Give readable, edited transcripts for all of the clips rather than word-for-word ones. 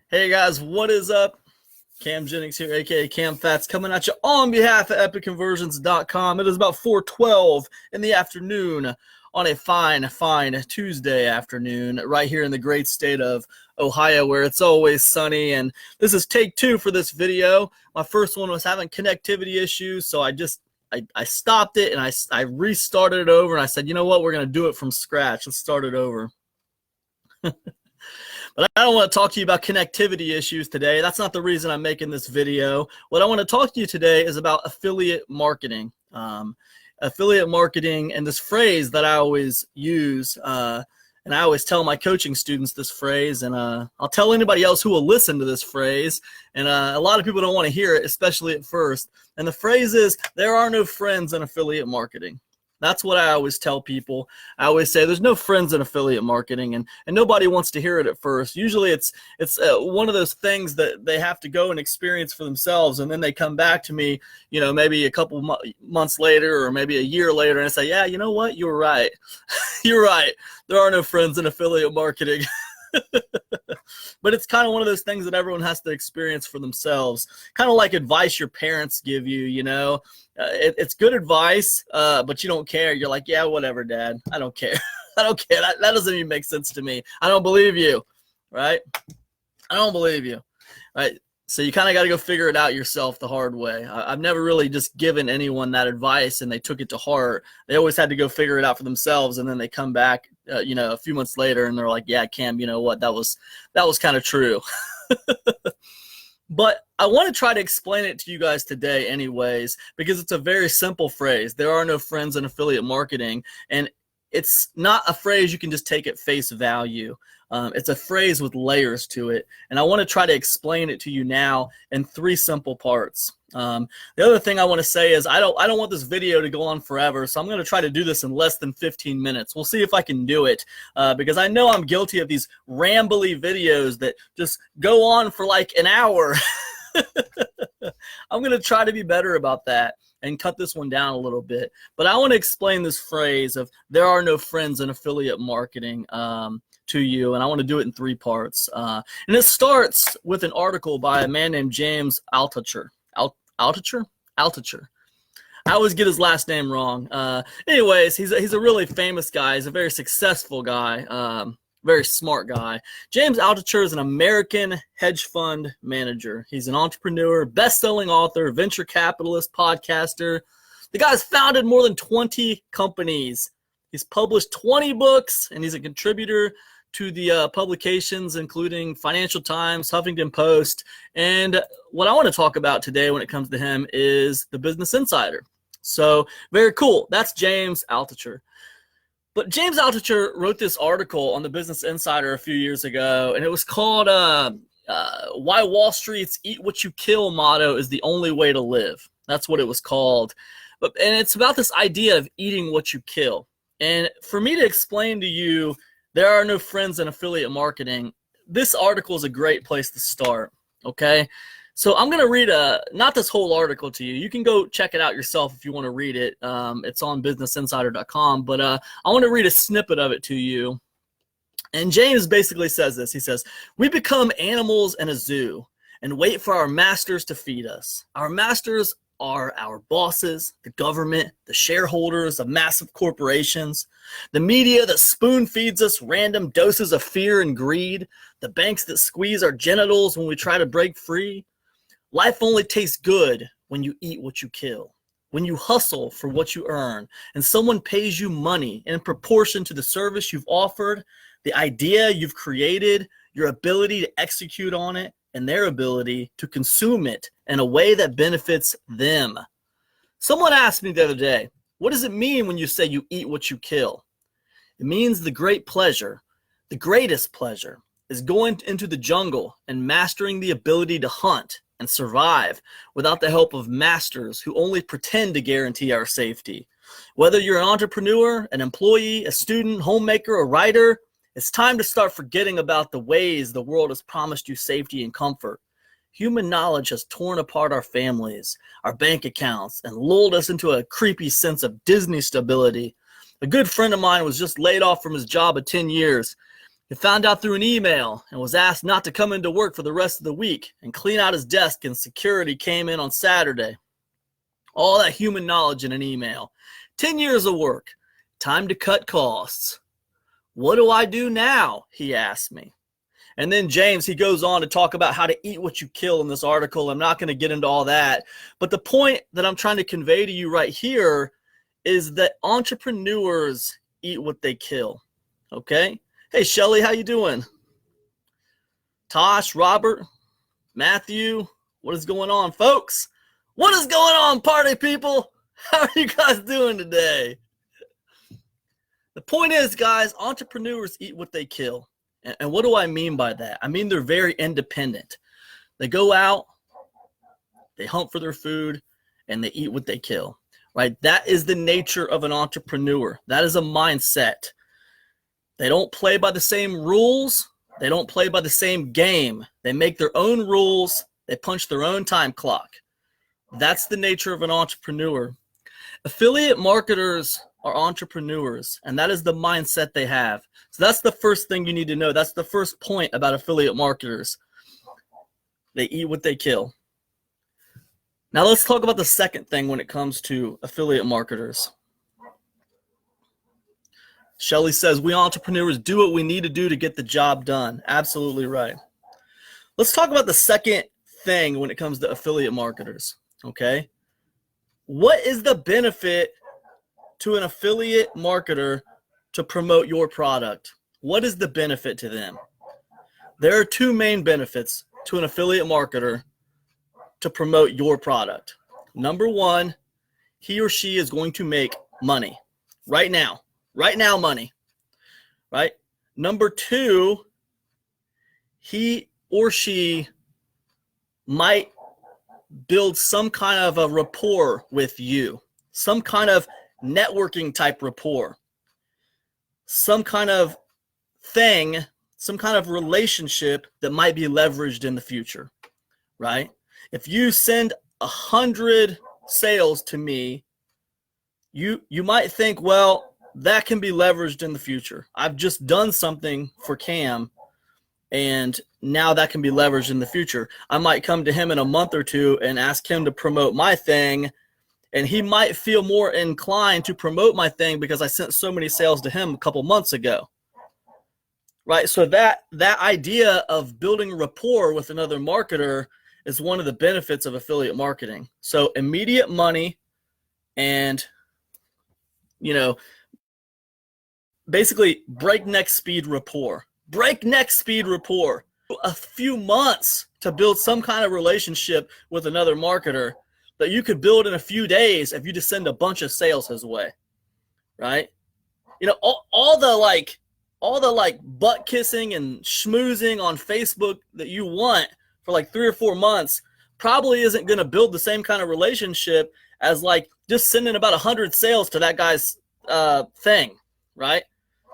Hey guys, what is up? Cam Jennings here, aka Cam Fats, coming at you on behalf of EpicConversions.com. It is about 4:12 in the afternoon on a fine Tuesday afternoon, right here in the great state of Ohio, where it's always sunny. And this is take two for this video. My first one was having connectivity issues, so I stopped it and I restarted it over, and I said, you know what, we're gonna do it from scratch. Let's start it over. But I don't want to talk to you about connectivity issues today. That's not the reason I'm making this video. What I want to talk to you today is about affiliate marketing. Affiliate marketing, and this phrase that I always use, and I always tell my coaching students this phrase, and I'll tell anybody else who will listen to this phrase. And a lot of people don't want to hear it, especially at first. And the phrase is, there are no friends in affiliate marketing. That's what I always tell people. I always say there's no friends in affiliate marketing, and nobody wants to hear it at first. Usually it's one of those things that they have to go and experience for themselves, and then they come back to me, you know, maybe a couple months later or maybe a year later, and I say, yeah, you know what? You were right. You're right. There are no friends in affiliate marketing. But it's kind of one of those things that everyone has to experience for themselves. Kind of like advice your parents give you, you know. It's good advice, but you don't care. You're like, yeah, whatever, Dad. I don't care. I don't care. That doesn't even make sense to me. I don't believe you, right? I don't believe you, right? So you kind of got to go figure it out yourself the hard way. I've never really just given anyone that advice and they took it to heart. They always had to go figure it out for themselves, and then they come back, you know, a few months later, and they're like, "Yeah, Cam, you know what? That was kind of true." But I want to try to explain it to you guys today, anyways, because it's a very simple phrase. There are no friends in affiliate marketing, and it's not a phrase you can just take at face value. It's a phrase with layers to it, and I want to try to explain it to you now in three simple parts. The other thing I want to say is I don't want this video to go on forever, so I'm going to try to do this in less than 15 minutes. We'll see if I can do it, because I know I'm guilty of these rambly videos that just go on for like an hour. I'm going to try to be better about that and cut this one down a little bit. But I want to explain this phrase of there are no friends in affiliate marketing to you, and I want to do it in three parts. And it starts with an article by a man named James Altucher. Altucher. I always get his last name wrong. Anyways, he's a really famous guy. He's a very successful guy, very smart guy. James Altucher is an American hedge fund manager. He's an entrepreneur, best-selling author, venture capitalist, podcaster. The guy's founded more than 20 companies. He's published 20 books, and he's a contributor to the publications, including Financial Times, Huffington Post. And what I want to talk about today when it comes to him is the Business Insider. So very cool. That's James Altucher. But James Altucher wrote this article on the Business Insider a few years ago, and it was called Why Wall Street's Eat What You Kill motto is the Only Way to Live. That's what it was called. And it's about this idea of eating what you kill. And for me to explain to you there are no friends in affiliate marketing, this article is a great place to start, okay? So I'm going to read not this whole article to you. You can go check it out yourself if you want to read it. It's on businessinsider.com, but I want to read a snippet of it to you. And James basically says this. He says, "We become animals in a zoo and wait for our masters to feed us. Our masters are our bosses, the government, the shareholders of massive corporations, the media that spoon feeds us random doses of fear and greed, the banks that squeeze our genitals when we try to break free. Life only tastes good when you eat what you kill, when you hustle for what you earn, and someone pays you money in proportion to the service you've offered, the idea you've created, your ability to execute on it, and their ability to consume it in a way that benefits them." Someone asked me the other day, what does it mean when you say you eat what you kill? It means the great pleasure, the greatest pleasure, is going into the jungle and mastering the ability to hunt and survive without the help of masters who only pretend to guarantee our safety. Whether you're an entrepreneur, an employee, a student, homemaker, a writer, it's time to start forgetting about the ways the world has promised you safety and comfort. Human knowledge has torn apart our families, our bank accounts, and lulled us into a creepy sense of Disney stability. A good friend of mine was just laid off from his job of 10 years. He found out through an email and was asked not to come into work for the rest of the week and clean out his desk, and security came in on Saturday. All that human knowledge in an email. 10 years of work. Time to cut costs. What do I do now? He asked me. And then James, he goes on to talk about how to eat what you kill in this article. I'm not going to get into all that. But the point that I'm trying to convey to you right here is that entrepreneurs eat what they kill. Okay? Hey, Shelly, how you doing? Tosh, Robert, Matthew, what is going on, folks? What is going on, party people? How are you guys doing today? The point is, guys, entrepreneurs eat what they kill. And what do I mean by that? I mean they're very independent. They go out, they hunt for their food, and they eat what they kill. Right? That is the nature of an entrepreneur. That is a mindset. They don't play by the same rules. They don't play by the same game. They make their own rules. They punch their own time clock. That's the nature of an entrepreneur. Affiliate marketers are entrepreneurs, and that is the mindset they have. So that's the first thing you need to know. That's the first point about affiliate marketers. They eat what they kill. Now let's talk about the second thing when it comes to affiliate marketers. Shelly says, we entrepreneurs do what we need to do to get the job done. Absolutely right. Let's talk about the second thing when it comes to affiliate marketers. Okay? What is the benefit to an affiliate marketer to promote your product? What is the benefit to them? There are two main benefits to an affiliate marketer to promote your product. Number one, he or she is going to make money right now. Right now, money. Right? Number two, he or she might build some kind of a rapport with you, some kind of networking type rapport, some kind of thing, some kind of relationship that might be leveraged in the future, right? If you send 100 sales to me, you might think, well, that can be leveraged in the future. I've just done something for Cam, and now that can be leveraged in the future. I might come to him in a month or two and ask him to promote my thing, and he might feel more inclined to promote my thing because I sent so many sales to him a couple months ago. Right? So that idea of building rapport with another marketer is one of the benefits of affiliate marketing. So immediate money and, basically breakneck speed rapport. Breakneck speed rapport. A few months to build some kind of relationship with another marketer that you could build in a few days if you just send a bunch of sales his way, right? All the butt kissing and schmoozing on Facebook that you want for like 3 or 4 months probably isn't going to build the same kind of relationship as like just sending about 100 sales to that guy's thing, right?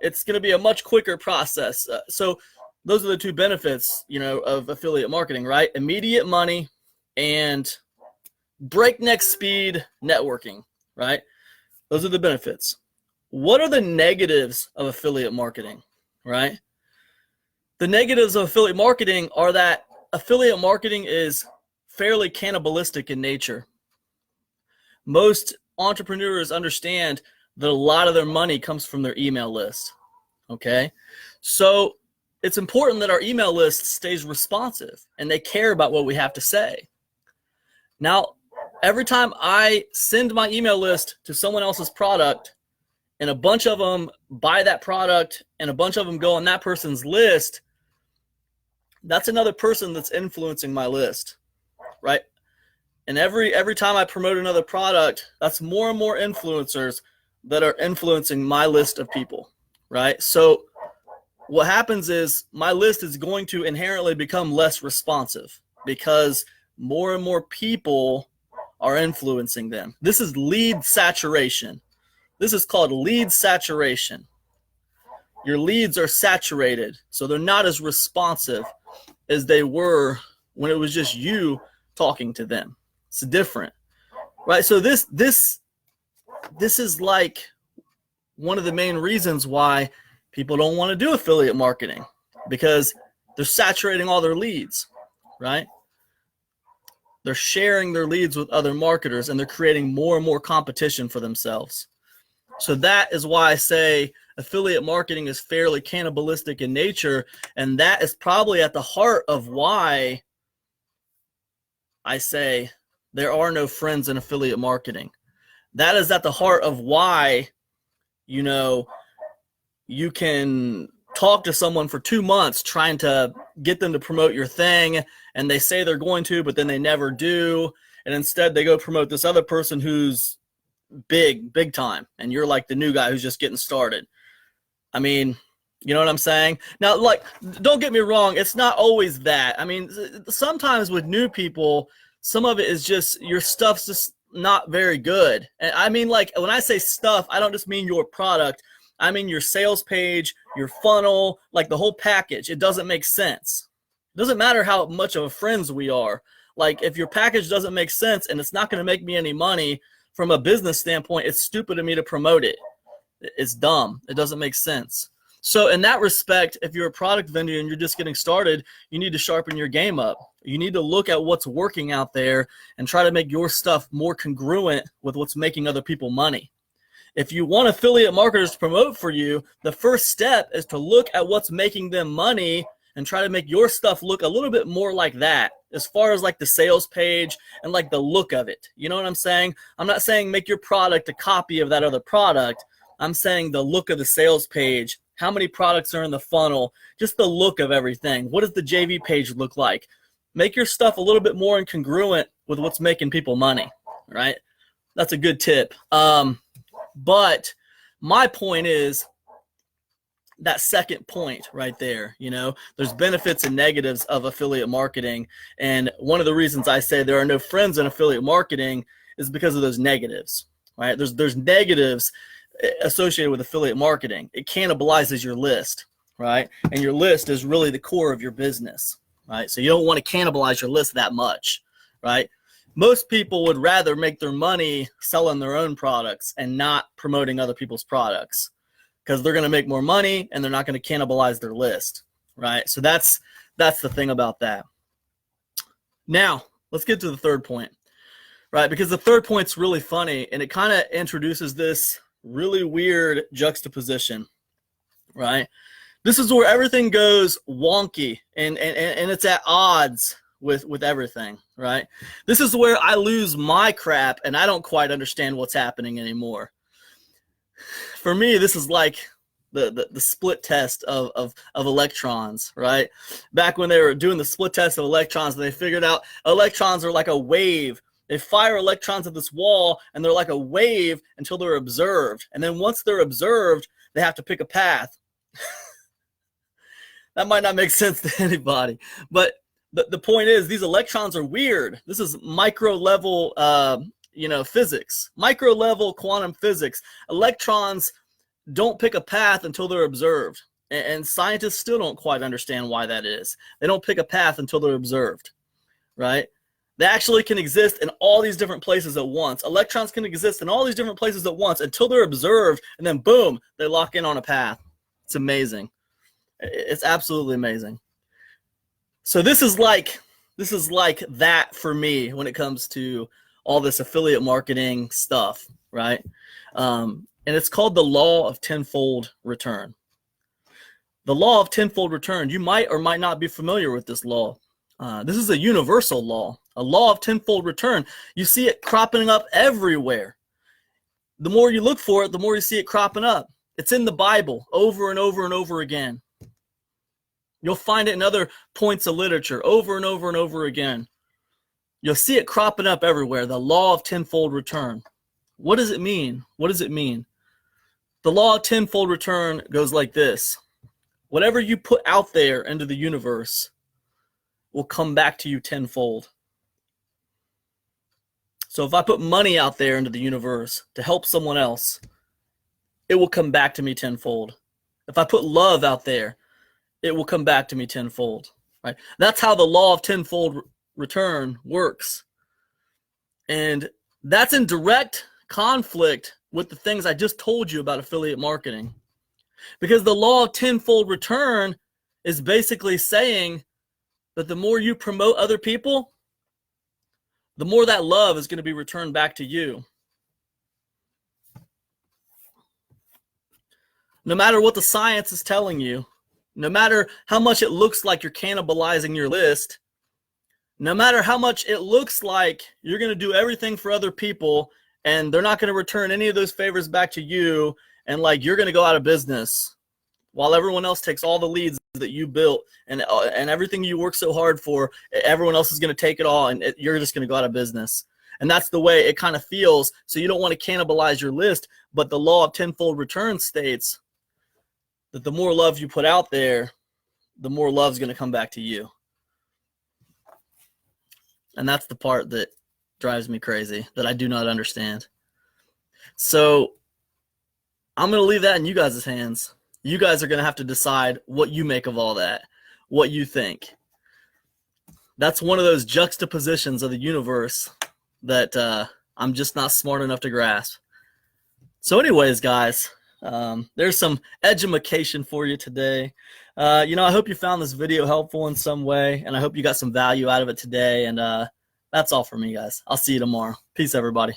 It's going to be a much quicker process. So those are the two benefits, of affiliate marketing, right? Immediate money and breakneck speed networking, right? Those are the benefits. What are the negatives of affiliate marketing, right? The negatives of affiliate marketing are that affiliate marketing is fairly cannibalistic in nature. Most entrepreneurs understand that a lot of their money comes from their email list, okay? So it's important that our email list stays responsive and they care about what we have to say. Now, every time I send my email list to someone else's product and a bunch of them buy that product and a bunch of them go on that person's list, that's another person that's influencing my list, right? And every time I promote another product, that's more and more influencers that are influencing my list of people, right? So what happens is my list is going to inherently become less responsive because more and more people are influencing them. This is lead saturation. This is called lead saturation. Your leads are saturated, so they're not as responsive as they were when it was just you talking to them. It's different, right? So this is like one of the main reasons why People don't want to do affiliate marketing because they're saturating all their leads, right? They're sharing their leads with other marketers, and they're creating more and more competition for themselves. So that is why I say affiliate marketing is fairly cannibalistic in nature, and that is probably at the heart of why I say there are no friends in affiliate marketing. That is at the heart of why, you can talk to someone for 2 months trying to get them to promote your thing, and they say they're going to, but then they never do. And instead they go promote this other person who's big time, and you're like the new guy who's just getting started. I mean, you know what I'm saying? Now, like, don't get me wrong, it's not always that. I mean, sometimes with new people, some of it is just your stuff's just not very good. And I mean, like, when I say stuff, I don't just mean your product. I mean your sales page, your funnel, like the whole package. It doesn't make sense. It doesn't matter how much of friends we are. Like, if your package doesn't make sense and it's not going to make me any money from a business standpoint, it's stupid of me to promote it. It's dumb. It doesn't make sense. So in that respect, if you're a product vendor and you're just getting started, you need to sharpen your game up. You need to look at what's working out there and try to make your stuff more congruent with what's making other people money. If you want affiliate marketers to promote for you, the first step is to look at what's making them money and try to make your stuff look a little bit more like that, as far as like the sales page and like the look of it. You know what I'm saying? I'm not saying make your product a copy of that other product. I'm saying the look of the sales page, how many products are in the funnel, just the look of everything. What does the JV page look like? Make your stuff a little bit more incongruent with what's making people money, right? That's a good tip. But my point is that second point right there. There's benefits and negatives of affiliate marketing. And one of the reasons I say there are no friends in affiliate marketing is because of those negatives, right? There's negatives associated with affiliate marketing. It cannibalizes your list, right? And your list is really the core of your business, right? So you don't want to cannibalize your list that much, right? Most people would rather make their money selling their own products and not promoting other people's products, because they're going to make more money and they're not going to cannibalize their list, right? So that's the thing about that. Now, let's get to the third point, right? Because the third point's really funny, and it kind of introduces this really weird juxtaposition, right? This is where everything goes wonky and it's at odds with everything, right? This is where I lose my crap and I don't quite understand what's happening anymore. For me, this is like the split test of electrons, right? Back when they were doing the split test of electrons, they figured out electrons are like a wave. They fire electrons at this wall, and they're like a wave until they're observed. And then once they're observed, they have to pick a path. That might not make sense to anybody, but the point is, these electrons are weird. This is micro level, physics, micro level quantum physics. Electrons don't pick a path until they're observed, and scientists still don't quite understand why that is. They don't pick a path until they're observed, right? They actually can exist in all these different places at once. Electrons can exist in all these different places at once until they're observed, and then boom, they lock in on a path. It's amazing. It's absolutely amazing. So this is like that for me when it comes to all this affiliate marketing stuff, right? And it's called the law of tenfold return. The law of tenfold return. You might or might not be familiar with this law. This is a universal law, a law of tenfold return. You see it cropping up everywhere. The more you look for it, the more you see it cropping up. It's in the Bible over and over and over again. You'll find it in other points of literature over and over and over again. You'll see it cropping up everywhere, the law of tenfold return. What does it mean? What does it mean? The law of tenfold return goes like this. Whatever you put out there into the universe will come back to you tenfold. So if I put money out there into the universe to help someone else, it will come back to me tenfold. If I put love out there, it will come back to me tenfold, right? That's how the law of tenfold return works. And that's in direct conflict with the things I just told you about affiliate marketing. Because the law of tenfold return is basically saying that the more you promote other people, the more that love is going to be returned back to you. No matter what the science is telling you, no matter how much it looks like you're cannibalizing your list, no matter how much it looks like you're going to do everything for other people and they're not going to return any of those favors back to you, and like you're going to go out of business while everyone else takes all the leads that you built and everything you work so hard for, everyone else is going to take it all and you're just going to go out of business. And that's the way it kind of feels. So you don't want to cannibalize your list, but the law of tenfold return states that the more love you put out there, the more love is going to come back to you. And that's the part that drives me crazy, that I do not understand. So I'm going to leave that in you guys' hands. You guys are going to have to decide what you make of all that, what you think. That's one of those juxtapositions of the universe that I'm just not smart enough to grasp. So anyways, guys, there's some edumacation for you today. I hope you found this video helpful in some way, and I hope you got some value out of it today. And that's all for me, guys. I'll see you tomorrow. Peace, everybody.